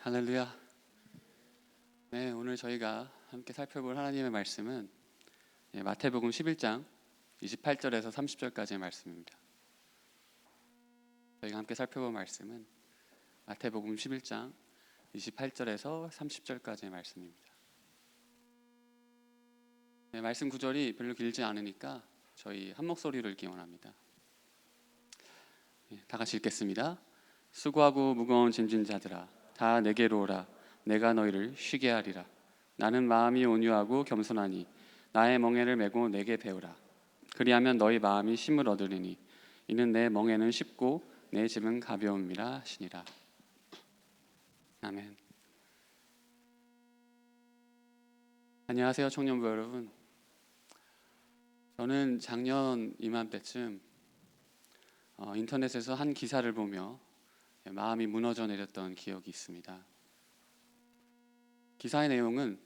할렐루야. 네, 오늘 저희가 함께 살펴볼 하나님의 말씀은 마태복음 11장 28절에서 30절까지의 말씀입니다. 저희가 함께 살펴볼 말씀은 마태복음 11장 28절에서 30절까지의 말씀입니다. 네, 말씀 구절이 별로 길지 않으니까 저희 한 목소리로 읽기 원합니다. 다 같이 읽겠습니다. 수고하고 무거운 짐진 자들아, 다 내게로 오라. 내가 너희를 쉬게 하리라. 나는 마음이 온유하고 겸손하니 나의 멍에를 메고 내게 배우라. 그리하면 너희 마음이 쉼을 얻으리니 이는 내 멍에는 쉽고 내 짐은 가벼움이라 하시니라. 아멘. 안녕하세요, 청년부 여러분. 저는 작년 이맘때쯤 인터넷에서 한 기사를 보며 마음이 무너져 내렸던 기억이 있습니다. 기사의 내용은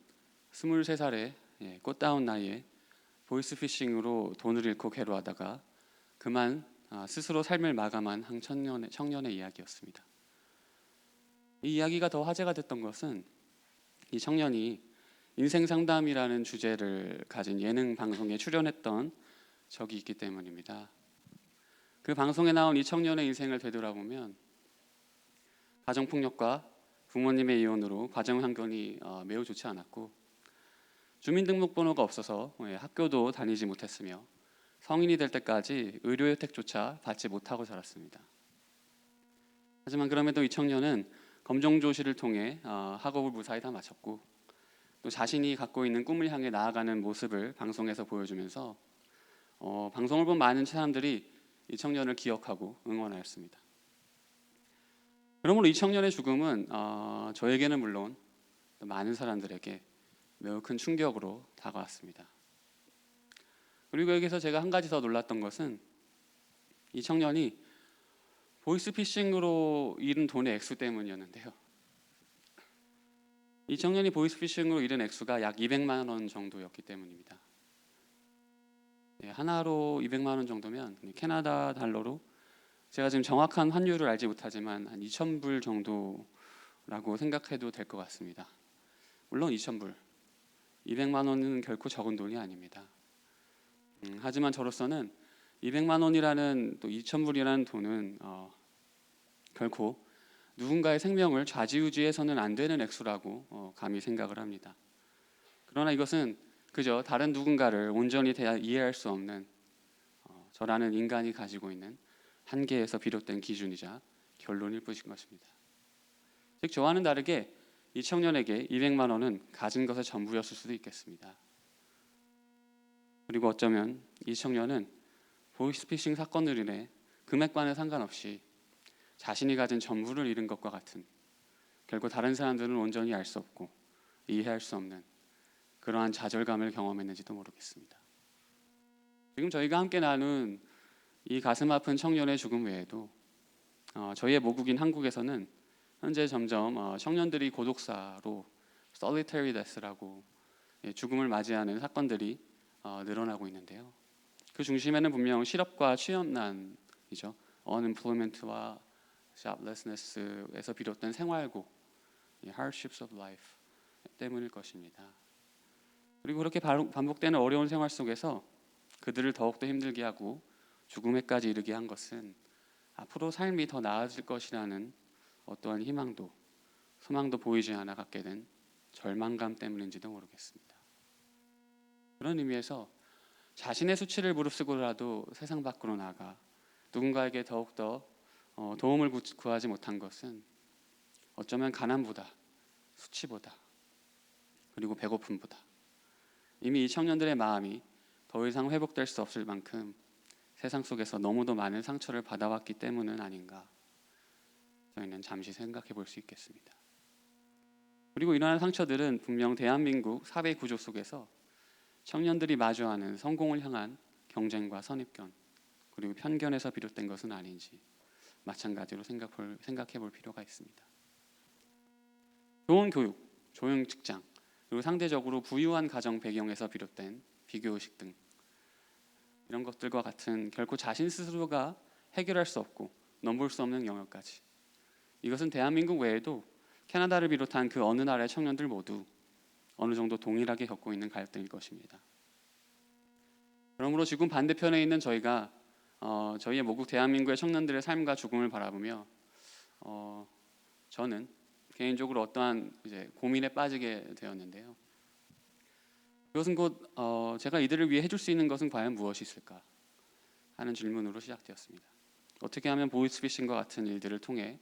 23살의 꽃다운 나이에 보이스피싱으로 돈을 잃고 괴로워하다가 그만 스스로 삶을 마감한 한 청년의 이야기였습니다. 이 이야기가 더 화제가 됐던 것은 이 청년이 인생 상담이라는 주제를 가진 예능 방송에 출연했던 적이 있기 때문입니다. 그 방송에 나온 이 청년의 인생을 되돌아보면 가정폭력과 부모님의 이혼으로 가정 환경이 매우 좋지 않았고 주민등록번호가 없어서 학교도 다니지 못했으며 성인이 될 때까지 의료 혜택조차 받지 못하고 자랐습니다. 하지만 그럼에도 이 청년은 검정고시를 통해 학업을 무사히 다 마쳤고 또 자신이 갖고 있는 꿈을 향해 나아가는 모습을 방송에서 보여주면서 방송을 본 많은 사람들이 이 청년을 기억하고 응원하였습니다. 그러므로 이 청년의 죽음은 저에게는 물론 많은 사람들에게 매우 큰 충격으로 다가왔습니다. 그리고 여기서 제가 한 가지 더 놀랐던 것은 이 청년이 보이스피싱으로 잃은 돈의 액수 때문이었는데요. 이 청년이 보이스피싱으로 잃은 액수가 약 200만 원 정도였기 때문입니다. 하나로 200만 원 정도면 캐나다 달러로 제가 지금 정확한 환율을 알지 못하지만 한 2,000불 정도라고 생각해도 될 것 같습니다. 물론 2,000불, 200만 원은 결코 적은 돈이 아닙니다. 하지만 저로서는 200만 원이라는 또 2,000불이라는 돈은 결코 누군가의 생명을 좌지우지해서는 안 되는 액수라고 감히 생각을 합니다. 그러나 이것은 그저 다른 누군가를 온전히 이해할 수 없는 저라는 인간이 가지고 있는 한계에서 비롯된 기준이자 결론일 뿐인 것입니다. 즉 저와는 다르게 이 청년에게 200만 원은 가진 것의 전부였을 수도 있겠습니다. 그리고 어쩌면 이 청년은 보이스피싱 사건으로 인해 금액과는 상관없이 자신이 가진 전부를 잃은 것과 같은 결국 다른 사람들은 온전히 알 수 없고 이해할 수 없는 그러한 좌절감을 경험했는지도 모르겠습니다. 지금 저희가 함께 나눈 이 가슴 아픈 청년의 죽음 외에도 저희의 모국인 한국에서는 현재 점점 청년들이 고독사로 solitary death라고 죽음을 맞이하는 사건들이 늘어나고 있는데요. 그 중심에는 분명 실업과 취업난이죠. unemployment와 joblessness에서 비롯된 생활고 hardships of life 때문일 것입니다. 그리고 그렇게 반복되는 어려운 생활 속에서 그들을 더욱더 힘들게 하고 죽음에까지 이르게 한 것은 앞으로 삶이 더 나아질 것이라는 어떠한 희망도 소망도 보이지 않아 갖게 된 절망감 때문인지도 모르겠습니다. 그런 의미에서 자신의 수치를 무릅쓰고라도 세상 밖으로 나가 누군가에게 더욱더 도움을 구하지 못한 것은 어쩌면 가난보다 수치보다 그리고 배고픔보다 이미 이 청년들의 마음이 더 이상 회복될 수 없을 만큼 세상 속에서 너무도 많은 상처를 받아왔기 때문은 아닌가 저희는 잠시 생각해 볼 수 있겠습니다. 그리고 이러한 상처들은 분명 대한민국 사회 구조 속에서 청년들이 마주하는 성공을 향한 경쟁과 선입견 그리고 편견에서 비롯된 것은 아닌지 마찬가지로 생각해 볼 필요가 있습니다. 좋은 교육, 좋은 직장 그리고 상대적으로 부유한 가정 배경에서 비롯된 비교의식 등 이런 것들과 같은 결코 자신 스스로가 해결할 수 없고 넘볼 수 없는 영역까지 이것은 대한민국 외에도 캐나다를 비롯한 그 어느 나라의 청년들 모두 어느 정도 동일하게 겪고 있는 갈등일 것입니다. 그러므로 지금 반대편에 있는 저희가 저희의 모국 대한민국의 청년들의 삶과 죽음을 바라보며 저는 개인적으로 어떠한 고민에 빠지게 되었는데요. 그것은 곧 제가 이들을 위해 해줄 수 있는 것은 과연 무엇이 있을까 하는 질문으로 시작되었습니다. 어떻게 하면 보이스피싱과 같은 일들을 통해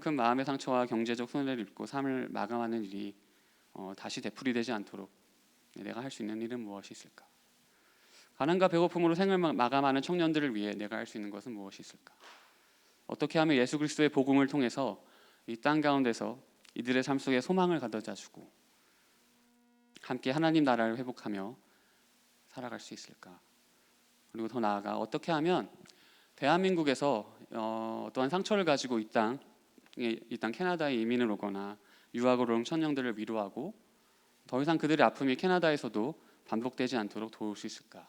큰 마음의 상처와 경제적 손해를 입고 삶을 마감하는 일이 다시 되풀이되지 않도록 내가 할 수 있는 일은 무엇이 있을까? 가난과 배고픔으로 생을 마감하는 청년들을 위해 내가 할 수 있는 것은 무엇이 있을까? 어떻게 하면 예수 그리스도의 복음을 통해서 이 땅 가운데서 이들의 삶 속에 소망을 가져다 주고 함께 하나님 나라를 회복하며 살아갈 수 있을까? 그리고 더 나아가 어떻게 하면 대한민국에서 어떠한 상처를 가지고 이 땅 캐나다에 이민을 오거나 유학으로 온 청년들을 위로하고 더 이상 그들의 아픔이 캐나다에서도 반복되지 않도록 도울 수 있을까?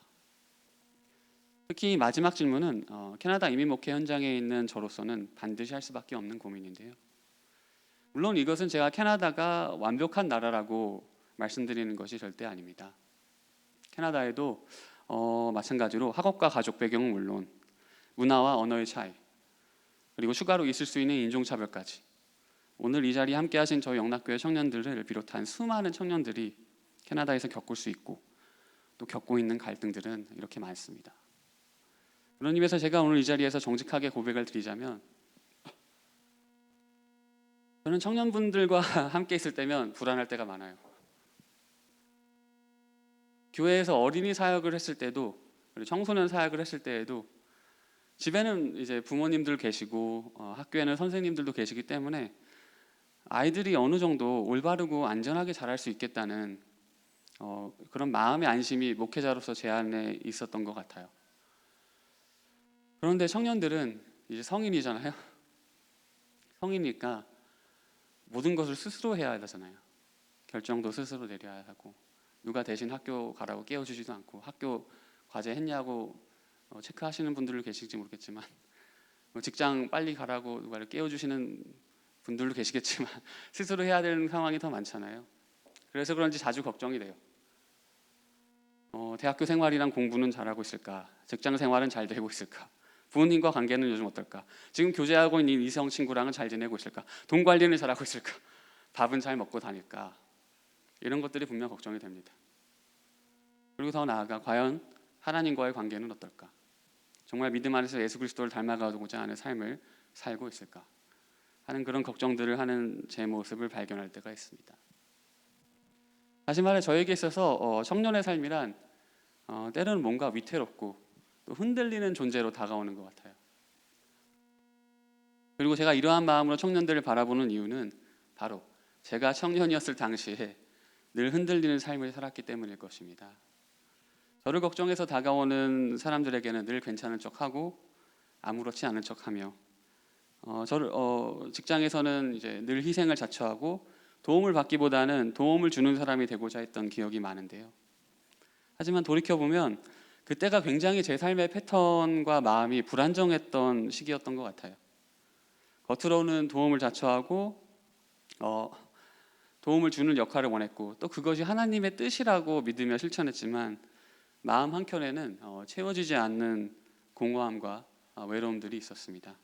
특히 마지막 질문은 캐나다 이민 목회 현장에 있는 저로서는 반드시 할 수밖에 없는 고민인데요. 물론 이것은 제가 캐나다가 완벽한 나라라고 말씀드리는 것이 절대 아닙니다. 캐나다에도 마찬가지로 학업과 가족 배경은 물론 문화와 언어의 차이, 그리고 추가로 있을 수 있는 인종차별까지 오늘 이 자리에 함께 하신 저희 영락교회 청년들을 비롯한 수많은 청년들이 캐나다에서 겪을 수 있고 또 겪고 있는 갈등들은 이렇게 많습니다. 그런 의미에서 제가 오늘 이 자리에서 정직하게 고백을 드리자면 저는 청년분들과 함께 있을 때면 불안할 때가 많아요. 교회에서 어린이 사역을 했을 때도 그리고 청소년 사역을 했을 때에도 집에는 이제 부모님들 계시고 학교에는 선생님들도 계시기 때문에 아이들이 어느 정도 올바르고 안전하게 자랄 수 있겠다는 그런 마음의 안심이 목회자로서 제 안에 있었던 것 같아요. 그런데 청년들은 이제 성인이잖아요. 성인이니까 모든 것을 스스로 해야 되잖아요. 결정도 스스로 내려야 하고 누가 대신 학교 가라고 깨워주지도 않고 학교 과제 했냐고 체크하시는 분들도 계실지 모르겠지만 직장 빨리 가라고 누가 깨워주시는 분들도 계시겠지만 스스로 해야 되는 상황이 더 많잖아요. 그래서 그런지 자주 걱정이 돼요. 대학교 생활이랑 공부는 잘하고 있을까? 직장 생활은 잘 되고 있을까? 부모님과 관계는 요즘 어떨까? 지금 교제하고 있는 이성 친구랑은 잘 지내고 있을까? 돈 관리는 잘하고 있을까? 밥은 잘 먹고 다닐까? 이런 것들이 분명 걱정이 됩니다. 그리고 더 나아가 과연 하나님과의 관계는 어떨까? 정말 믿음 안에서 예수 그리스도를 닮아가고자 하는 삶을 살고 있을까? 하는 그런 걱정들을 하는 제 모습을 발견할 때가 있습니다. 다시 말해 저에게 있어서 청년의 삶이란 때로는 뭔가 위태롭고 또 흔들리는 존재로 다가오는 것 같아요. 그리고 제가 이러한 마음으로 청년들을 바라보는 이유는 바로 제가 청년이었을 당시에 늘 흔들리는 삶을 살았기 때문일 것입니다. 저를 걱정해서 다가오는 사람들에게는 늘 괜찮은 척하고 아무렇지 않은 척하며 저를 직장에서는 이제 늘 희생을 자처하고 도움을 받기보다는 도움을 주는 사람이 되고자 했던 기억이 많은데요. 하지만 돌이켜보면 그때가 굉장히 제 삶의 패턴과 마음이 불안정했던 시기였던 것 같아요. 겉으로는 도움을 자처하고 도움을 주는 역할을 원했고 또 그것이 하나님의 뜻이라고 믿으며 실천했지만 마음 한켠에는 채워지지 않는 공허함과 외로움들이 있었습니다.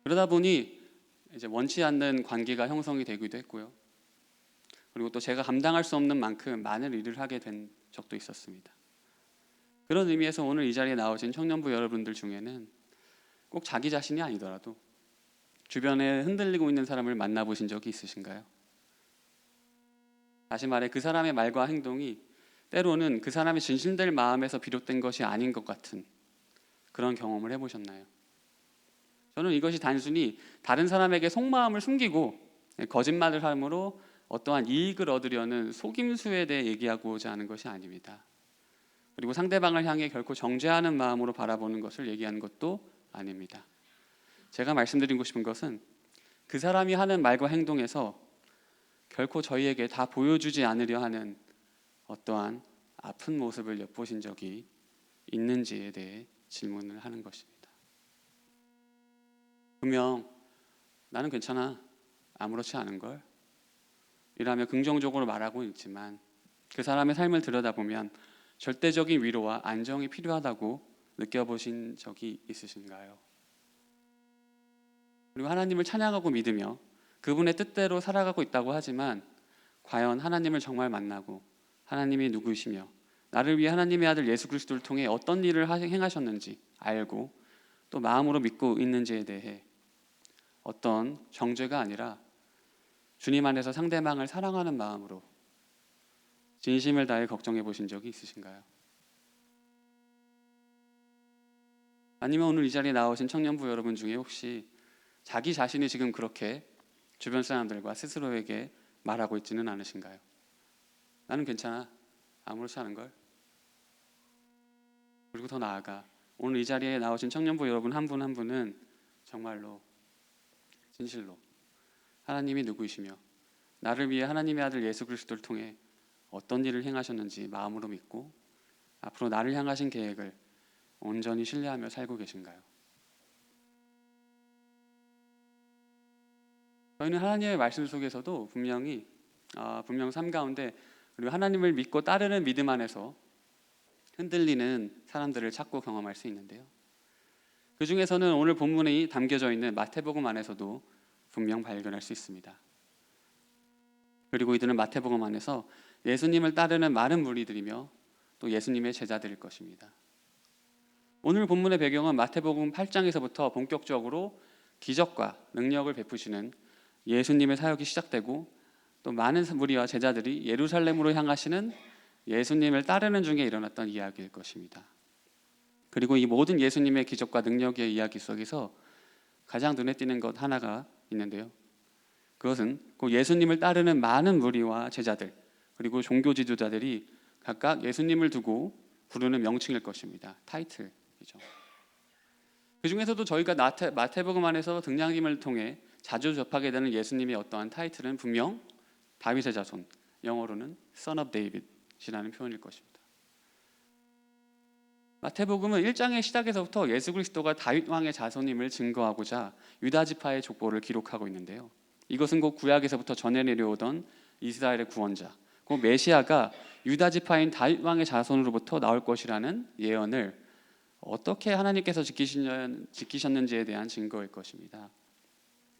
그러다 보니 이제 원치 않는 관계가 형성이 되기도 했고요. 그리고 또 제가 감당할 수 없는 만큼 많은 일을 하게 된 적도 있었습니다. 그런 의미에서 오늘 이 자리에 나오신 청년부 여러분들 중에는 꼭 자기 자신이 아니더라도 주변에 흔들리고 있는 사람을 만나보신 적이 있으신가요? 다시 말해 그 사람의 말과 행동이 때로는 그 사람의 진실될 마음에서 비롯된 것이 아닌 것 같은 그런 경험을 해보셨나요? 저는 이것이 단순히 다른 사람에게 속마음을 숨기고 거짓말을 함으로 어떠한 이익을 얻으려는 속임수에 대해 얘기하고자 하는 것이 아닙니다. 그리고 상대방을 향해 결코 정죄하는 마음으로 바라보는 것을 얘기하는 것도 아닙니다. 제가 말씀드리고 싶은 것은 그 사람이 하는 말과 행동에서 결코 저희에게 다 보여주지 않으려 하는 어떠한 아픈 모습을 엿보신 적이 있는지에 대해 질문을 하는 것입니다. 분명 나는 괜찮아, 아무렇지 않은 걸 이라며 긍정적으로 말하고 있지만 그 사람의 삶을 들여다보면 절대적인 위로와 안정이 필요하다고 느껴보신 적이 있으신가요? 그리고 하나님을 찬양하고 믿으며 그분의 뜻대로 살아가고 있다고 하지만 과연 하나님을 정말 만나고 하나님이 누구이시며 나를 위해 하나님의 아들 예수 그리스도를 통해 어떤 일을 행하셨는지 알고 또 마음으로 믿고 있는지에 대해 어떤 정죄가 아니라 주님 안에서 상대방을 사랑하는 마음으로 진심을 다해 걱정해 보신 적이 있으신가요? 아니면 오늘 이 자리에 나오신 청년부 여러분 중에 혹시 자기 자신이 지금 그렇게 주변 사람들과 스스로에게 말하고 있지는 않으신가요? 나는 괜찮아, 아무렇지 않은 걸. 그리고 더 나아가 오늘 이 자리에 나오신 청년부 여러분 한 분 한 분은 정말로 진실로 하나님이 누구이시며 나를 위해 하나님의 아들 예수 그리스도를 통해 어떤 일을 행하셨는지 마음으로 믿고 앞으로 나를 향하신 계획을 온전히 신뢰하며 살고 계신가요? 저희는 하나님의 말씀 속에서도 분명 삶 가운데 그리고 하나님을 믿고 따르는 믿음 안에서 흔들리는 사람들을 찾고 경험할 수 있는데요. 그 중에서는 오늘 본문에 담겨져 있는 마태복음 안에서도 분명 발견할 수 있습니다. 그리고 이들은 마태복음 안에서 예수님을 따르는 많은 무리들이며 또 예수님의 제자들일 것입니다. 오늘 본문의 배경은 마태복음 8장에서부터 본격적으로 기적과 능력을 베푸시는 예수님의 사역이 시작되고 또 많은 무리와 제자들이 예루살렘으로 향하시는 예수님을 따르는 중에 일어났던 이야기일 것입니다. 그리고 이 모든 예수님의 기적과 능력의 이야기 속에서 가장 눈에 띄는 것 하나가 있는데요. 그것은 그 예수님을 따르는 많은 무리와 제자들 그리고 종교 지도자들이 각각 예수님을 두고 부르는 명칭일 것입니다. 타이틀이죠. 그 중에서도 저희가 마태복음 안에서 등장임을 통해 자주 접하게 되는 예수님의 어떠한 타이틀은 분명 다윗의 자손, 영어로는 Son of David이라는 표현일 것입니다. 마태복음은 1장의 시작에서부터 예수 그리스도가 다윗 왕의 자손임을 증거하고자 유다 지파의 족보를 기록하고 있는데요. 이것은 곧 구약에서부터 전해 내려오던 이스라엘의 구원자, 곧 메시아가 유다 지파인 다윗 왕의 자손으로부터 나올 것이라는 예언을 어떻게 하나님께서 지키셨는지에 대한 증거일 것입니다.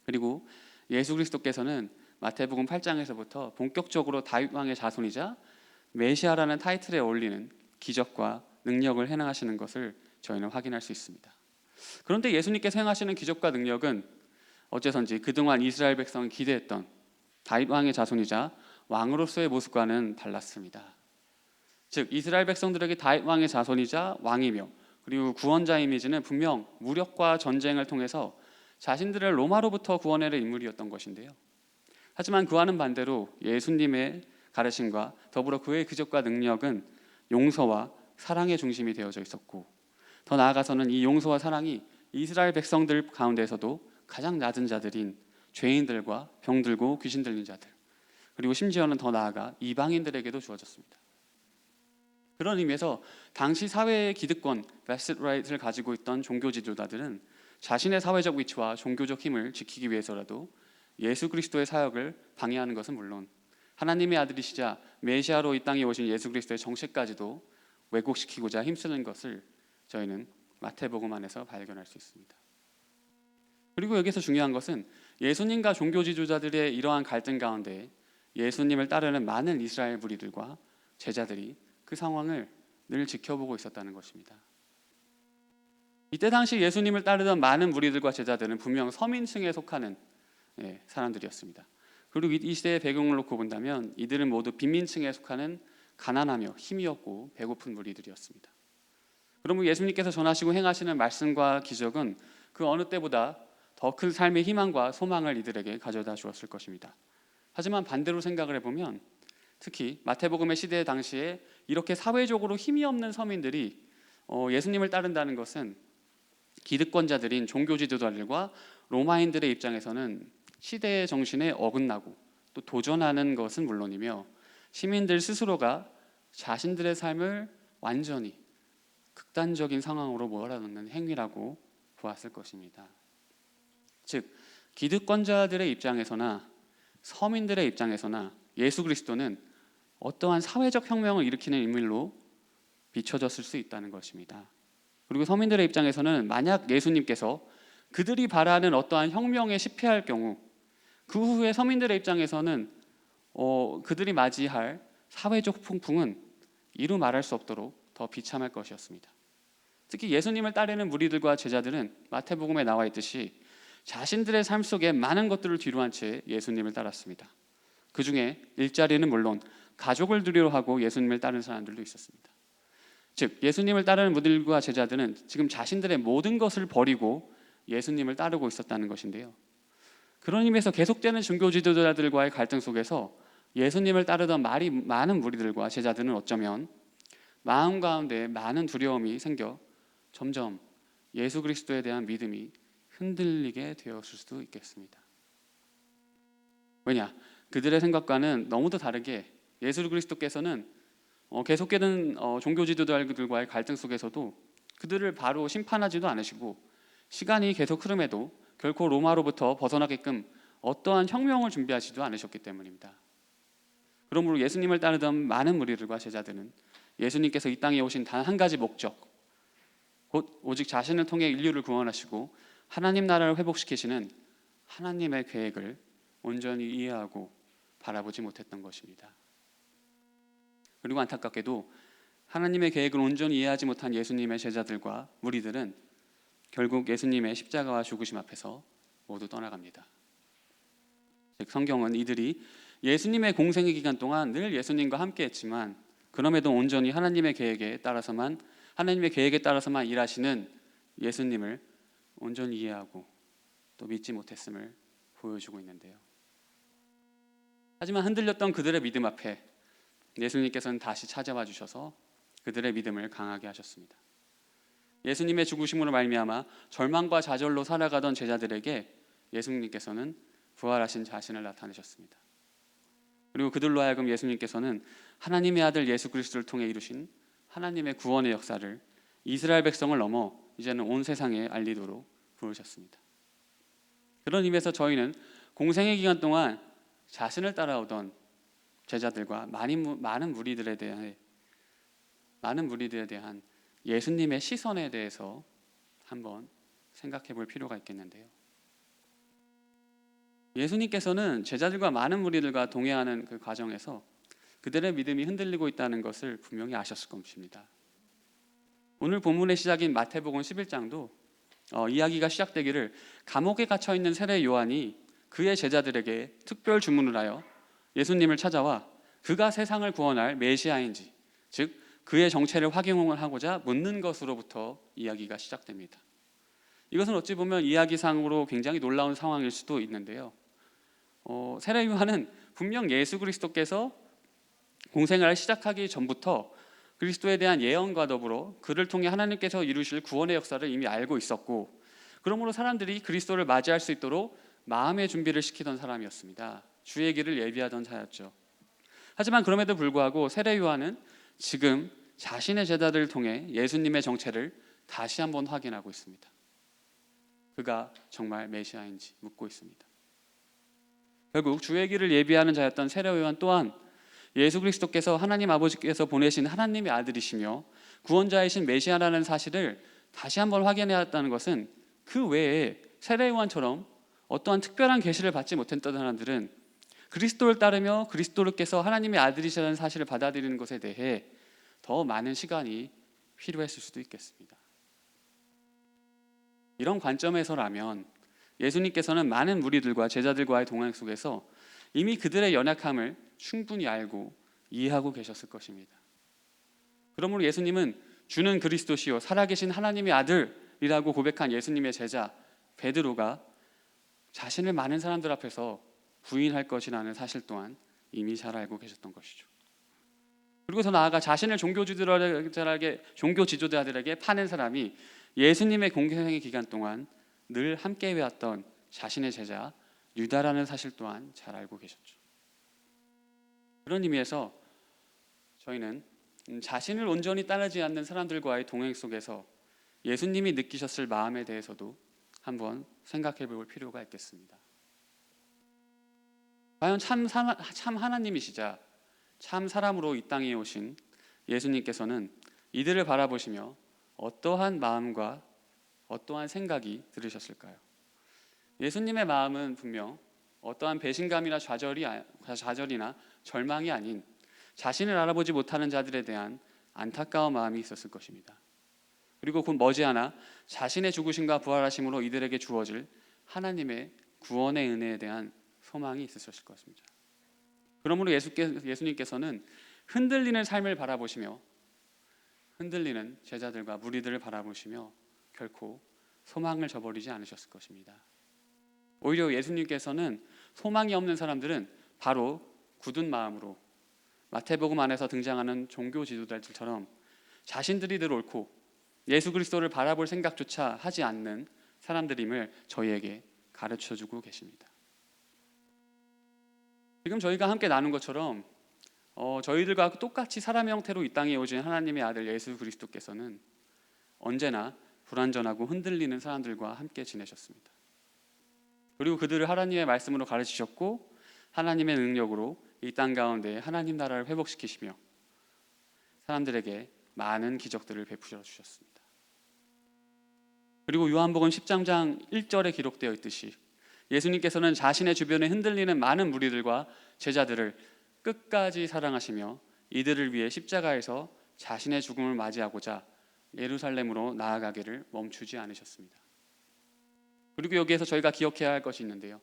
그리고 예수 그리스도께서는 마태복음 8장에서부터 본격적으로 다윗 왕의 자손이자 메시아라는 타이틀에 어울리는 기적과 능력을 행하시는 것을 저희는 확인할 수 있습니다. 그런데 예수님께서 행하시는 기적과 능력은 어째선지 그동안 이스라엘 백성이 기대했던 다윗 왕의 자손이자 왕으로서의 모습과는 달랐습니다. 즉 이스라엘 백성들에게 다윗 왕의 자손이자 왕이며 그리고 구원자 이미지는 분명 무력과 전쟁을 통해서 자신들을 로마로부터 구원해낼 인물이었던 것인데요. 하지만 그와는 반대로 예수님의 가르침과 더불어 그의 기적과 능력은 용서와 사랑의 중심이 되어져 있었고 더 나아가서는 이 용서와 사랑이 이스라엘 백성들 가운데서도 가장 낮은 자들인 죄인들과 병들고 귀신 들린 자들 그리고 심지어는 더 나아가 이방인들에게도 주어졌습니다. 그런 의미에서 당시 사회의 기득권, vested right을 가지고 있던 종교 지도자들은 자신의 사회적 위치와 종교적 힘을 지키기 위해서라도 예수 그리스도의 사역을 방해하는 것은 물론 하나님의 아들이시자 메시아로 이 땅에 오신 예수 그리스도의 정체까지도 왜곡시키고자 힘쓰는 것을 저희는 마태복음 안에서 발견할 수 있습니다. 그리고 여기서 중요한 것은 예수님과 종교 지도자들의 이러한 갈등 가운데 예수님을 따르는 많은 이스라엘 무리들과 제자들이 그 상황을 늘 지켜보고 있었다는 것입니다. 이때 당시 예수님을 따르던 많은 무리들과 제자들은 분명 서민층에 속하는 사람들이었습니다. 그리고 이 시대의 배경을 놓고 본다면 이들은 모두 빈민층에 속하는 가난하며 힘이 없고 배고픈 무리들이었습니다. 그러면 예수님께서 전하시고 행하시는 말씀과 기적은 그 어느 때보다 더 큰 삶의 희망과 소망을 이들에게 가져다 주었을 것입니다. 하지만 반대로 생각을 해보면 특히 마태복음의 시대 당시에 이렇게 사회적으로 힘이 없는 서민들이 예수님을 따른다는 것은 기득권자들인 종교 지도자들과 로마인들의 입장에서는 시대의 정신에 어긋나고 또 도전하는 것은 물론이며 시민들 스스로가 자신들의 삶을 완전히 극단적인 상황으로 몰아넣는 행위라고 보았을 것입니다. 즉 기득권자들의 입장에서나 서민들의 입장에서나 예수 그리스도는 어떠한 사회적 혁명을 일으키는 인물로 비춰졌을 수 있다는 것입니다. 그리고 서민들의 입장에서는 만약 예수님께서 그들이 바라는 어떠한 혁명에 실패할 경우 그 후에 서민들의 입장에서는 그들이 맞이할 사회적 풍풍은 이루 말할 수 없도록 더 비참할 것이었습니다. 특히 예수님을 따르는 무리들과 제자들은 마태복음에 나와 있듯이 자신들의 삶 속에 많은 것들을 뒤로한 채 예수님을 따랐습니다. 그 중에 일자리는 물론 가족을 두려워하고 예수님을 따르는 사람들도 있었습니다. 즉 예수님을 따르는 무리들과 제자들은 지금 자신들의 모든 것을 버리고 예수님을 따르고 있었다는 것인데요. 그런 의미에서 계속되는 종교 지도자들과의 갈등 속에서 예수님을 따르던 말이 많은 무리들과 제자들은 어쩌면 마음 가운데 많은 두려움이 생겨 점점 예수 그리스도에 대한 믿음이 흔들리게 되었을 수도 있겠습니다. 왜냐? 그들의 생각과는 너무도 다르게 예수 그리스도께서는 계속되는 종교 지도자들과의 갈등 속에서도 그들을 바로 심판하지도 않으시고 시간이 계속 흐름에도 결코 로마로부터 벗어나게끔 어떠한 혁명을 준비하지도 않으셨기 때문입니다. 그러므로 예수님을 따르던 많은 무리들과 제자들은 예수님께서 이 땅에 오신 단 한 가지 목적, 곧 오직 자신을 통해 인류를 구원하시고 하나님 나라를 회복시키시는 하나님의 계획을 온전히 이해하고 바라보지 못했던 것입니다. 그리고 안타깝게도 하나님의 계획을 온전히 이해하지 못한 예수님의 제자들과 무리들은 결국 예수님의 십자가와 죽으심 앞에서 모두 떠나갑니다. 즉 성경은 이들이 예수님의 공생의 기간 동안 늘 예수님과 함께했지만 그럼에도 온전히 하나님의 계획에 따라서만 일하시는 예수님을 온전히 이해하고 또 믿지 못했음을 보여주고 있는데요. 하지만 흔들렸던 그들의 믿음 앞에 예수님께서는 다시 찾아와 주셔서 그들의 믿음을 강하게 하셨습니다. 예수님의 죽으심으로 말미암아 절망과 좌절로 살아가던 제자들에게 예수님께서는 부활하신 자신을 나타내셨습니다. 그리고 그들로 하여금 예수님께서는 하나님의 아들 예수 그리스도를 통해 이루신 하나님의 구원의 역사를 이스라엘 백성을 넘어 이제는 온 세상에 알리도록 부르셨습니다. 그런 의미에서 저희는 공생의 기간 동안 자신을 따라오던 제자들과 많은 무리들에 대한 예수님의 시선에 대해서 한번 생각해 볼 필요가 있겠는데요. 예수님께서는 제자들과 많은 무리들과 동행하는 그 과정에서 그들의 믿음이 흔들리고 있다는 것을 분명히 아셨을 것입니다. 오늘 본문의 시작인 마태복음 11장도 이야기가 시작되기를 감옥에 갇혀 있는 세례 요한이 그의 제자들에게 특별 주문을 하여 예수님을 찾아와 그가 세상을 구원할 메시아인지, 즉 그의 정체를 확인을 하고자 묻는 것으로부터 이야기가 시작됩니다. 이것은 어찌 보면 이야기상으로 굉장히 놀라운 상황일 수도 있는데요. 세례 요한은 분명 예수 그리스도께서 공생을 시작하기 전부터 그리스도에 대한 예언과 더불어 그를 통해 하나님께서 이루실 구원의 역사를 이미 알고 있었고, 그러므로 사람들이 그리스도를 맞이할 수 있도록 마음의 준비를 시키던 사람이었습니다. 주의 길을 예비하던 자였죠. 하지만 그럼에도 불구하고 세례 요한은 지금 자신의 제자들을 통해 예수님의 정체를 다시 한번 확인하고 있습니다. 그가 정말 메시아인지 묻고 있습니다. 결국 주의 길을 예비하는 자였던 세례 요한 또한 예수 그리스도께서 하나님 아버지께서 보내신 하나님의 아들이시며 구원자이신 메시아라는 사실을 다시 한번 확인해왔다는 것은 그 외에 세례 요한처럼 어떠한 특별한 계시를 받지 못했던 사람들은 그리스도를 따르며 그리스도께서 하나님의 아들이시라는 사실을 받아들이는 것에 대해 더 많은 시간이 필요했을 수도 있겠습니다. 이런 관점에서라면 예수님께서는 많은 무리들과 제자들과의 동행 속에서 이미 그들의 연약함을 충분히 알고 이해하고 계셨을 것입니다. 그러므로 예수님은 주는 그리스도시요 살아계신 하나님의 아들이라고 고백한 예수님의 제자 베드로가 자신을 많은 사람들 앞에서 부인할 것이라는 사실 또한 이미 잘 알고 계셨던 것이죠. 그리고 더 나아가 자신을 종교 지도자들에게 파는 사람이 예수님의 공생의 기간 동안 늘 함께 해왔던 자신의 제자 유다라는 사실 또한 잘 알고 계셨죠. 그런 의미에서 저희는 자신을 온전히 따르지 않는 사람들과의 동행 속에서 예수님이 느끼셨을 마음에 대해서도 한번 생각해 볼 필요가 있겠습니다. 과연 참 하나님이시자 참 사람으로 이 땅에 오신 예수님께서는 이들을 바라보시며 어떠한 마음과 어떠한 생각이 들으셨을까요? 예수님의 마음은 분명 어떠한 배신감이나 좌절이나 절망이 아닌 자신을 알아보지 못하는 자들에 대한 안타까운 마음이 있었을 것입니다. 그리고 곧 머지않아 자신의 죽으심과 부활하심으로 이들에게 주어질 하나님의 구원의 은혜에 대한 소망이 있으셨을 것입니다. 그러므로 예수님께서는 흔들리는 삶을 바라보시며 흔들리는 제자들과 무리들을 바라보시며 결코 소망을 저버리지 않으셨을 것입니다. 오히려 예수님께서는 소망이 없는 사람들은 바로 굳은 마음으로 마태복음 안에서 등장하는 종교 지도자들처럼 자신들이 늘 옳고 예수 그리스도를 바라볼 생각조차 하지 않는 사람들임을 저희에게 가르쳐주고 계십니다. 지금 저희가 함께 나눈 것처럼 저희들과 똑같이 사람의 형태로 이 땅에 오신 하나님의 아들 예수 그리스도께서는 언제나 불완전하고 흔들리는 사람들과 함께 지내셨습니다. 그리고 그들을 하나님의 말씀으로 가르치셨고 하나님의 능력으로 이 땅 가운데 하나님 나라를 회복시키시며 사람들에게 많은 기적들을 베푸셔 주셨습니다. 그리고 요한복음 10장 1절에 기록되어 있듯이 예수님께서는 자신의 주변에 흔들리는 많은 무리들과 제자들을 끝까지 사랑하시며 이들을 위해 십자가에서 자신의 죽음을 맞이하고자 예루살렘으로 나아가기를 멈추지 않으셨습니다. 그리고 여기에서 저희가 기억해야 할 것이 있는데요.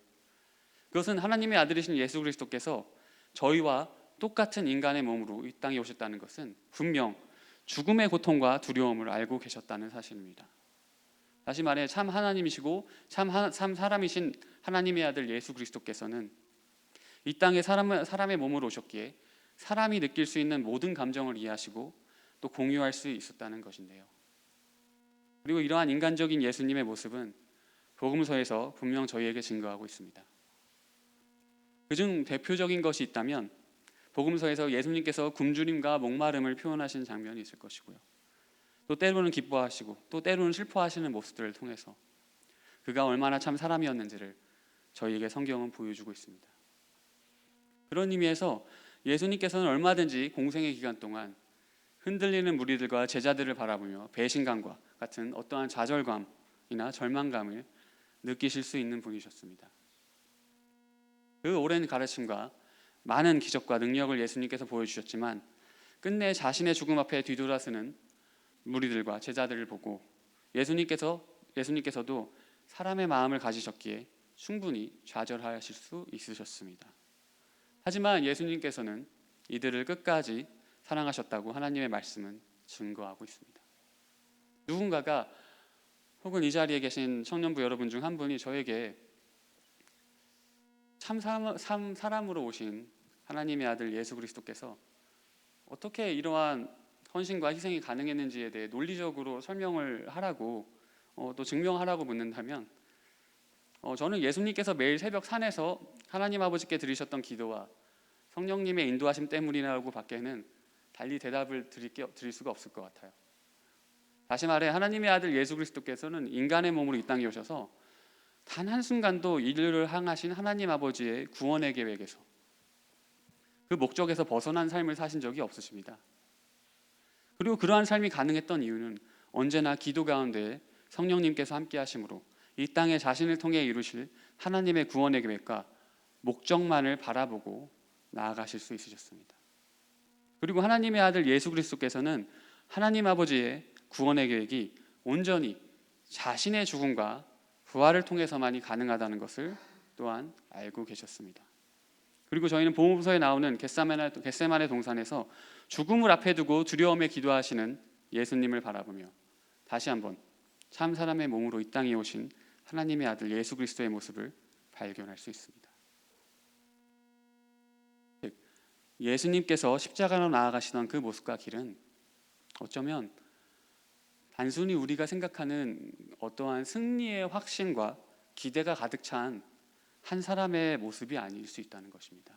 그것은 하나님의 아들이신 예수 그리스도께서 저희와 똑같은 인간의 몸으로 이 땅에 오셨다는 것은 분명 죽음의 고통과 두려움을 알고 계셨다는 사실입니다. 다시 말해 참 하나님이시고 참 사람이신 하나님의 아들 예수 그리스도께서는 이 땅에 사람의 몸으로 오셨기에 사람이 느낄 수 있는 모든 감정을 이해하시고 또 공유할 수 있었다는 것인데요. 그리고 이러한 인간적인 예수님의 모습은 복음서에서 분명 저희에게 증거하고 있습니다. 그중 대표적인 것이 있다면 복음서에서 예수님께서 굶주림과 목마름을 표현하신 장면이 있을 것이고요. 또 때로는 기뻐하시고 또 때로는 슬퍼하시는 모습들을 통해서 그가 얼마나 참 사람이었는지를 저희에게 성경은 보여주고 있습니다. 그런 의미에서 예수님께서는 얼마든지 공생의 기간 동안 흔들리는 무리들과 제자들을 바라보며 배신감과 같은 어떠한 좌절감이나 절망감을 느끼실 수 있는 분이셨습니다. 그 오랜 가르침과 많은 기적과 능력을 예수님께서 보여주셨지만 끝내 자신의 죽음 앞에 뒤돌아서는 무리들과 제자들을 보고 예수님께서도 사람의 마음을 가지셨기에 충분히 좌절하실 수 있으셨습니다. 하지만 예수님께서는 이들을 끝까지 사랑하셨다고 하나님의 말씀은 증거하고 있습니다. 누군가가 혹은 이 자리에 계신 청년부 여러분 중 한 분이 저에게 참 사람으로 오신 하나님의 아들 예수 그리스도께서 어떻게 이러한 헌신과 희생이 가능했는지에 대해 논리적으로 설명을 하라고 또 증명하라고 묻는다면 저는 예수님께서 매일 새벽 산에서 하나님 아버지께 드리셨던 기도와 성령님의 인도하심 때문이라고 밖에는 달리 대답을 드릴 수가 없을 것 같아요. 다시 말해 하나님의 아들 예수 그리스도께서는 인간의 몸으로 이 땅에 오셔서 단 한순간도 인류를 향하신 하나님 아버지의 구원의 계획에서 그 목적에서 벗어난 삶을 사신 적이 없으십니다. 그리고 그러한 삶이 가능했던 이유는 언제나 기도 가운데 성령님께서 함께 하심으로 이 땅에 자신을 통해 이루실 하나님의 구원의 계획과 목적만을 바라보고 나아가실 수 있으셨습니다. 그리고 하나님의 아들 예수 그리스도께서는 하나님 아버지의 구원의 계획이 온전히 자신의 죽음과 부활을 통해서만이 가능하다는 것을 또한 알고 계셨습니다. 그리고 저희는 복음서에 나오는 겟세마네 동산에서 죽음을 앞에 두고 두려움에 기도하시는 예수님을 바라보며 다시 한번 참 사람의 몸으로 이 땅에 오신 하나님의 아들 예수 그리스도의 모습을 발견할 수 있습니다. 예수님께서 십자가로 나아가시던 그 모습과 길은 어쩌면 단순히 우리가 생각하는 어떠한 승리의 확신과 기대가 가득 찬 한 사람의 모습이 아닐 수 있다는 것입니다.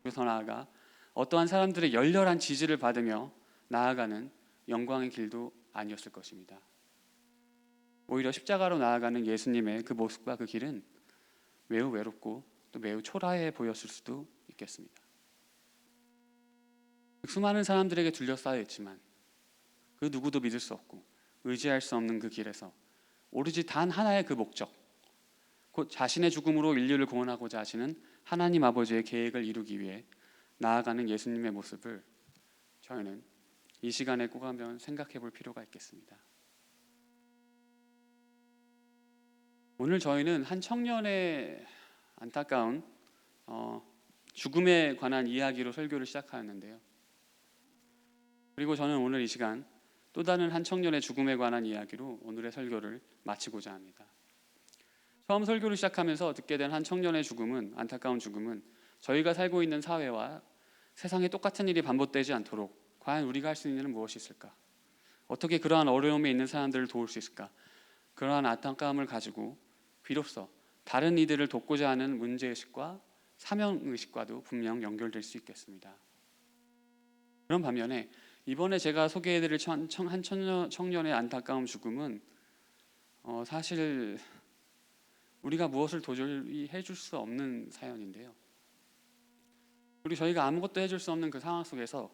그리고 더 나아가 어떠한 사람들의 열렬한 지지를 받으며 나아가는 영광의 길도 아니었을 것입니다. 오히려 십자가로 나아가는 예수님의 그 모습과 그 길은 매우 외롭고 또 매우 초라해 보였을 수도 있겠습니다. 수많은 사람들에게 둘러싸여 있지만 그 누구도 믿을 수 없고 의지할 수 없는 그 길에서 오로지 단 하나의 그 목적, 곧 자신의 죽음으로 인류를 구원하고자 하시는 하나님 아버지의 계획을 이루기 위해 나아가는 예수님의 모습을 저희는 이 시간에 꼭 한번 생각해 볼 필요가 있겠습니다. 오늘 저희는 한 청년의 안타까운 죽음에 관한 이야기로 설교를 시작하였는데요. 그리고 저는 오늘 이 시간 또 다른 한 청년의 죽음에 관한 이야기로 오늘의 설교를 마치고자 합니다. 처음 설교를 시작하면서 듣게 된 한 청년의 죽음은, 안타까운 죽음은 저희가 살고 있는 사회와 세상에 똑같은 일이 반복되지 않도록 과연 우리가 할 수 있는 일은 무엇이 있을까? 어떻게 그러한 어려움에 있는 사람들을 도울 수 있을까? 그러한 안타까움을 가지고 비로소 다른 이들을 돕고자 하는 문제의식과 사명의식과도 분명 연결될 수 있겠습니다. 그런 반면에 이번에 제가 소개해드릴 한 청년의 안타까운 죽음은 사실 우리가 무엇을 도저히 해줄 수 없는 사연인데요. 우리 저희가 아무것도 해줄 수 없는 그 상황 속에서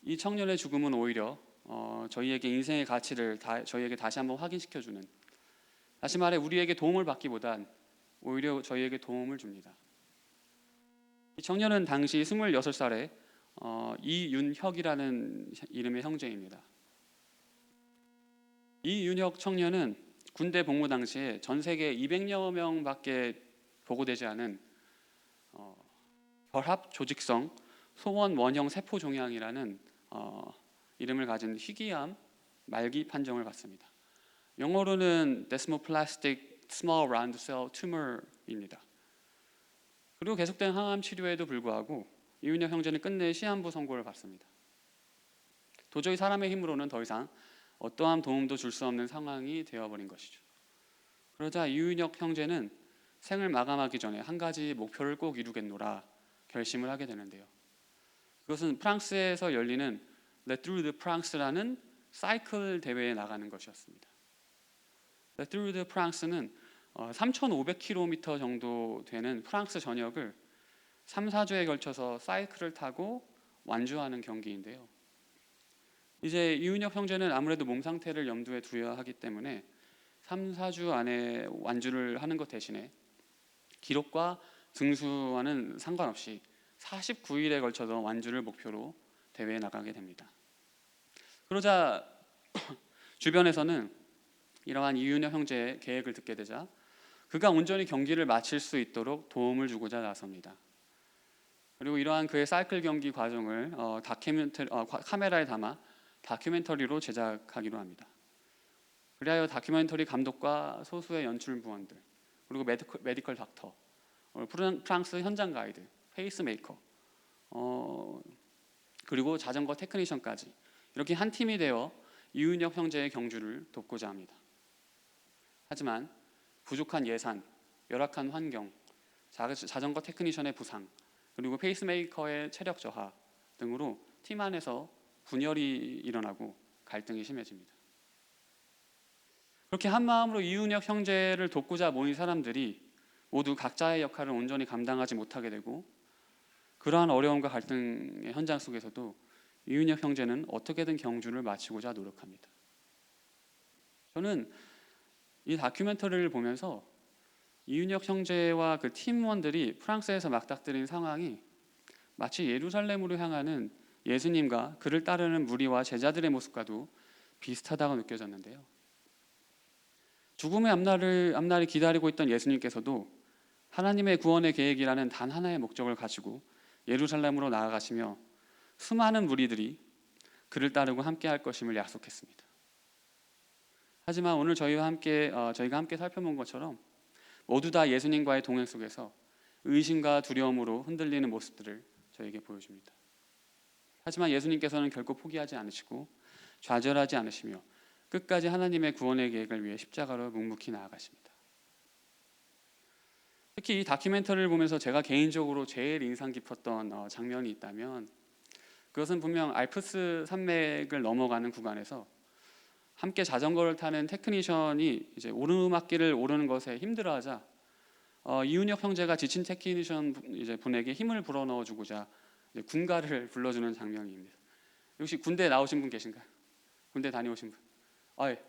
이 청년의 죽음은 오히려 저희에게 인생의 가치를 저희에게 다시 한번 확인시켜주는, 다시 말해 우리에게 도움을 받기보단 오히려 저희에게 도움을 줍니다. 이 청년은 당시 26살에 이윤혁이라는 이름의 형제입니다. 이윤혁 청년은 군대 복무 당시에 전 세계 200여 명밖에 보고되지 않은 결합 조직성 소원 원형 세포 종양이라는 이름을 가진 희귀암 말기 판정을 받습니다. 영어로는 Desmoplastic Small Round Cell Tumor입니다. 그리고 계속된 항암 치료에도 불구하고 이윤혁 형제는 끝내 시한부 선고를 받습니다. 도저히 사람의 힘으로는 더 이상 어떠한 도움도 줄 수 없는 상황이 되어버린 것이죠. 그러자 이윤혁 형제는 생을 마감하기 전에 한 가지 목표를 꼭 이루겠노라 결심을 하게 되는데요. 그것은 프랑스에서 열리는 Le Tour de France라는 사이클 대회에 나가는 것이었습니다. Le Tour de France는 3,500km 정도 되는 프랑스 전역을 3, 4주에 걸쳐서 사이클을 타고 완주하는 경기인데요. 이제 이윤혁 형제는 아무래도 몸 상태를 염두에 두어야 하기 때문에 3, 4주 안에 완주를 하는 것 대신에 기록과 등수와는 상관없이 49일에 걸쳐서 완주를 목표로 대회에 나가게 됩니다. 그러자 주변에서는 이러한 이윤혁 형제의 계획을 듣게 되자 그가 온전히 경기를 마칠 수 있도록 도움을 주고자 나섭니다. 그리고 이러한 그의 사이클 경기 과정을 카메라에 담아 다큐멘터리로 제작하기로 합니다. 그리하여 다큐멘터리 감독과 소수의 연출 부원들, 그리고 메디컬 닥터, 프랑스 현장 가이드, 페이스메이커, 그리고 자전거 테크니션까지 이렇게 한 팀이 되어 이윤혁 형제의 경주를 돕고자 합니다. 하지만 부족한 예산, 열악한 환경, 자전거 테크니션의 부상, 그리고 페이스메이커의 체력 저하 등으로 팀 안에서 분열이 일어나고 갈등이 심해집니다. 그렇게 한 마음으로 이윤혁 형제를 돕고자 모인 사람들이 모두 각자의 역할을 온전히 감당하지 못하게 되고, 그러한 어려움과 갈등의 현장 속에서도 이윤혁 형제는 어떻게든 경주를 마치고자 노력합니다. 저는 이 다큐멘터리를 보면서 이윤혁 형제와 그 팀원들이 프랑스에서 맞닥뜨린 상황이 마치 예루살렘으로 향하는 예수님과 그를 따르는 무리와 제자들의 모습과도 비슷하다고 느껴졌는데요. 죽음의 앞날이 기다리고 있던 예수님께서도 하나님의 구원의 계획이라는 단 하나의 목적을 가지고 예루살렘으로 나아가시며 수많은 무리들이 그를 따르고 함께할 것임을 약속했습니다. 하지만 오늘 저희가 함께 살펴본 것처럼 모두 다 예수님과의 동행 속에서 의심과 두려움으로 흔들리는 모습들을 저에게 보여줍니다. 하지만 예수님께서는 결코 포기하지 않으시고 좌절하지 않으시며 끝까지 하나님의 구원의 계획을 위해 십자가로 묵묵히 나아가십니다. 특히 이 다큐멘터리를 보면서 제가 개인적으로 제일 인상 깊었던 장면이 있다면 그것은 분명 알프스 산맥을 넘어가는 구간에서 함께 자전거를 타는 테크니션이 이제 오르막길을 오르는 것에 힘들어하자 이윤혁 형제가 지친 테크니션 이제 분에게 힘을 불어넣어 주고자 이제 군가를 불러주는 장면입니다. 혹시 군대 나오신 분 계신가요? 군대 다녀오신 분? 예.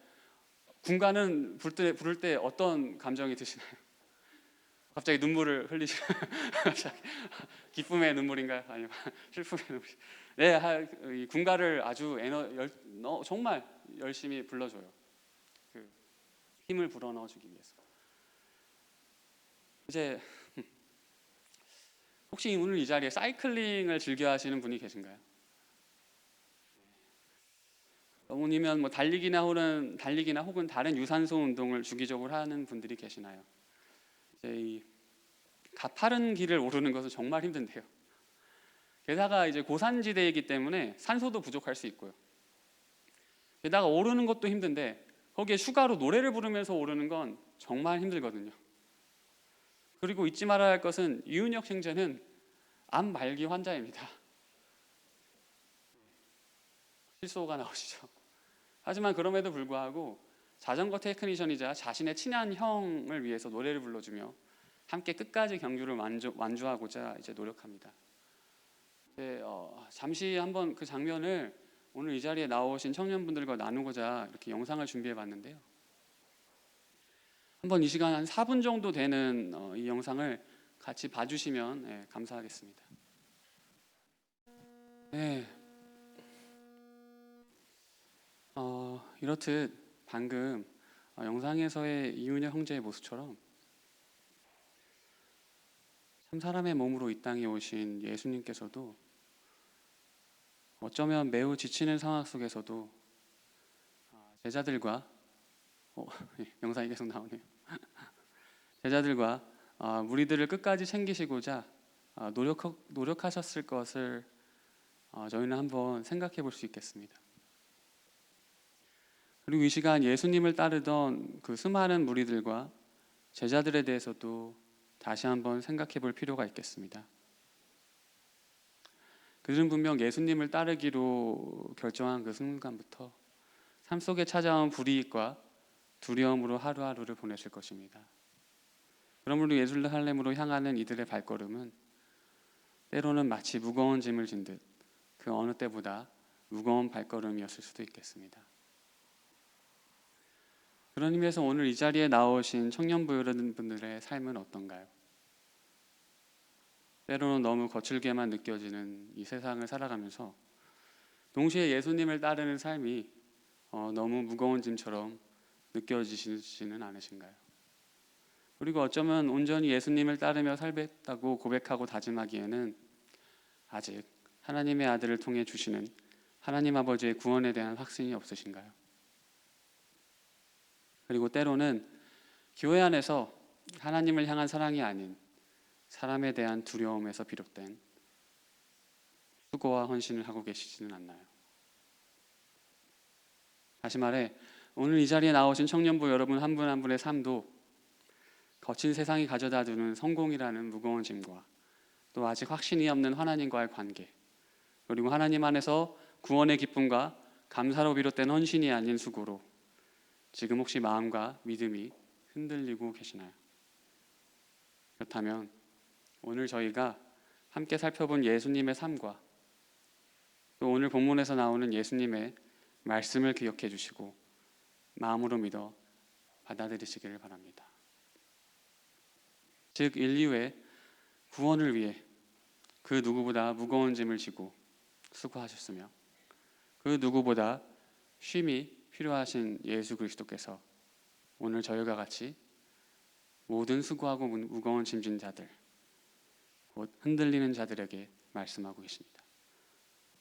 군가는 부를 때 어떤 감정이 드시나요? 갑자기 눈물을 흘리시나요? 기쁨의 눈물인가요? 아니면 슬픔의 눈물? 네, 이 군가를 아주 정말 열심히 불러줘요. 그 힘을 불어넣어주기 위해서. 이제 혹시 오늘 이 자리에 사이클링을 즐겨 하시는 분이 계신가요? 아니면 뭐 달리기나 혹은 다른 유산소 운동을 주기적으로 하는 분들이 계시나요? 이제 이 가파른 길을 오르는 것은 정말 힘든데요. 게다가 이제 고산지대이기 때문에 산소도 부족할 수 있고요. 게다가 오르는 것도 힘든데 거기에 추가로 노래를 부르면서 오르는 건 정말 힘들거든요. 그리고 잊지 말아야 할 것은 이윤혁 형제는 암 말기 환자입니다. 실소가 나오시죠. 하지만 그럼에도 불구하고 자전거 테크니션이자 자신의 친한 형을 위해서 노래를 불러주며 함께 끝까지 경주를 완주하고자 이제 노력합니다. 잠시 한번 그 장면을 오늘 이 자리에 나오신 청년분들과 나누고자 이렇게 영상을 준비해봤는데요. 한번 이 시간 한 4분 정도 되는 이 영상을 같이 봐주시면 감사하겠습니다. 네, 이렇듯 방금 영상에서의 이윤혁 형제의 모습처럼 참 사람의 몸으로 이 땅에 오신 예수님께서도 어쩌면 매우 지치는 상황 속에서도 제자들과 영상이 계속 나오네요. 제자들과 무리들을 끝까지 챙기시고자 노력하셨을 것을 저희는 한번 생각해 볼 수 있겠습니다. 그리고 이 시간 예수님을 따르던 그 수많은 무리들과 제자들에 대해서도 다시 한번 생각해 볼 필요가 있겠습니다. 그들은 분명 예수님을 따르기로 결정한 그 순간부터 삶 속에 찾아온 불이익과 두려움으로 하루하루를 보냈을 것입니다. 그러므로 예루살렘으로 향하는 이들의 발걸음은 때로는 마치 무거운 짐을 진 듯 그 어느 때보다 무거운 발걸음이었을 수도 있겠습니다. 그런 의미에서 오늘 이 자리에 나오신 청년부 여러분들의 삶은 어떤가요? 때로는 너무 거칠게만 느껴지는 이 세상을 살아가면서 동시에 예수님을 따르는 삶이 너무 무거운 짐처럼 느껴지시지는 않으신가요? 그리고 어쩌면 온전히 예수님을 따르며 살겠다고 고백하고 다짐하기에는 아직 하나님의 아들을 통해 주시는 하나님 아버지의 구원에 대한 확신이 없으신가요? 그리고 때로는 교회 안에서 하나님을 향한 사랑이 아닌 사람에 대한 두려움에서 비롯된 수고와 헌신을 하고 계시지는 않나요? 다시 말해 오늘 이 자리에 나오신 청년부 여러분 한 분 한 분의 삶도 거친 세상이 가져다 주는 성공이라는 무거운 짐과 또 아직 확신이 없는 하나님과의 관계, 그리고 하나님 안에서 구원의 기쁨과 감사로 비롯된 헌신이 아닌 수고로 지금 혹시 마음과 믿음이 흔들리고 계시나요? 그렇다면 오늘 저희가 함께 살펴본 예수님의 삶과 또 오늘 본문에서 나오는 예수님의 말씀을 기억해 주시고 마음으로 믿어 받아들이시기를 바랍니다. 즉 인류의 구원을 위해 그 누구보다 무거운 짐을 지고 수고하셨으며 그 누구보다 쉼이 필요하신 예수 그리스도께서 오늘 저희와 같이 모든 수고하고 무거운 짐진 자들, 곧 흔들리는 자들에게 말씀하고 계십니다.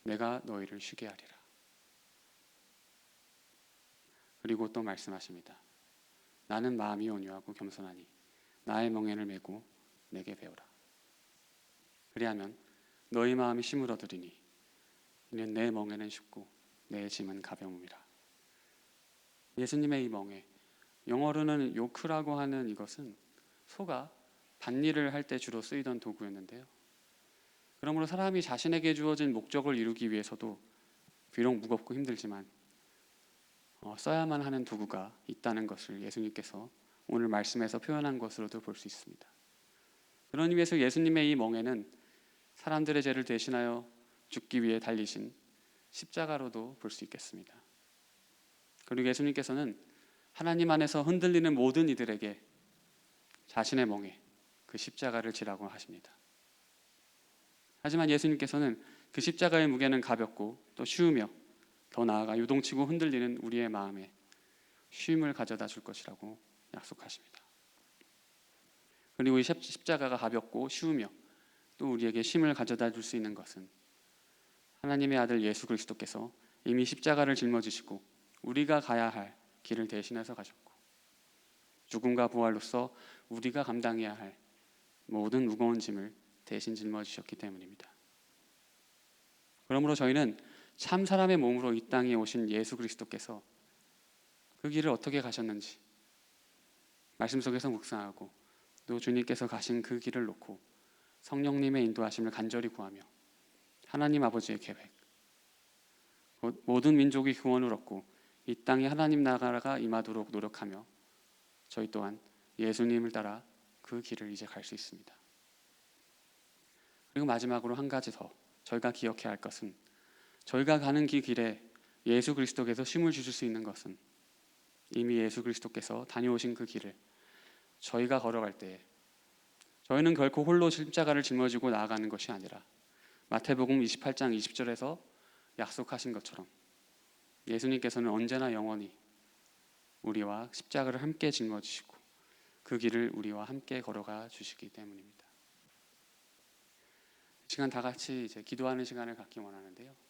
내가 너희를 쉬게 하리라. 그리고 또 말씀하십니다. 나는 마음이 온유하고 겸손하니 나의 멍에를 메고 내게 배우라. 그리하면 너희 마음이 쉼을 얻으리니 이는 내 멍에는 쉽고 내 짐은 가벼움이라. 예수님의 이 멍에, 영어로는 요크라고 하는 이것은 소가 밭일을 할 때 주로 쓰이던 도구였는데요. 그러므로 사람이 자신에게 주어진 목적을 이루기 위해서도 비록 무겁고 힘들지만 써야만 하는 도구가 있다는 것을 예수님께서 오늘 말씀에서 표현한 것으로도 볼 수 있습니다. 그런 의미에서 예수님의 이 멍에는 사람들의 죄를 대신하여 죽기 위해 달리신 십자가로도 볼 수 있겠습니다. 그리고 예수님께서는 하나님 안에서 흔들리는 모든 이들에게 자신의 멍에 그 십자가를 지라고 하십니다. 하지만 예수님께서는 그 십자가의 무게는 가볍고 또 쉬우며 더 나아가 요동치고 흔들리는 우리의 마음에 쉼을 가져다 줄 것이라고 약속하십니다. 그리고 이 십자가가 가볍고 쉬우며 또 우리에게 쉼을 가져다 줄 수 있는 것은 하나님의 아들 예수 그리스도께서 이미 십자가를 짊어지시고 우리가 가야 할 길을 대신해서 가셨고 죽음과 부활로서 우리가 감당해야 할 모든 무거운 짐을 대신 짊어지셨기 때문입니다. 그러므로 저희는 참 사람의 몸으로 이 땅에 오신 예수 그리스도께서 그 길을 어떻게 가셨는지 말씀 속에서 묵상하고 또 주님께서 가신 그 길을 놓고 성령님의 인도하심을 간절히 구하며 하나님 아버지의 계획, 모든 민족이 구원을 얻고 이 땅에 하나님 나라가 임하도록 노력하며 저희 또한 예수님을 따라 그 길을 이제 갈 수 있습니다. 그리고 마지막으로 한 가지 더 저희가 기억해야 할 것은 저희가 가는 그 길에 예수 그리스도께서 쉼을 주실 수 있는 것은 이미 예수 그리스도께서 다녀오신 그 길을 저희가 걸어갈 때에 저희는 결코 홀로 십자가를 짊어지고 나아가는 것이 아니라 마태복음 28장 20절에서 약속하신 것처럼 예수님께서는 언제나 영원히 우리와 십자가를 함께 짊어지시고 그 길을 우리와 함께 걸어가 주시기 때문입니다. 이 시간 다 같이 이제 기도하는 시간을 갖기 원하는데요.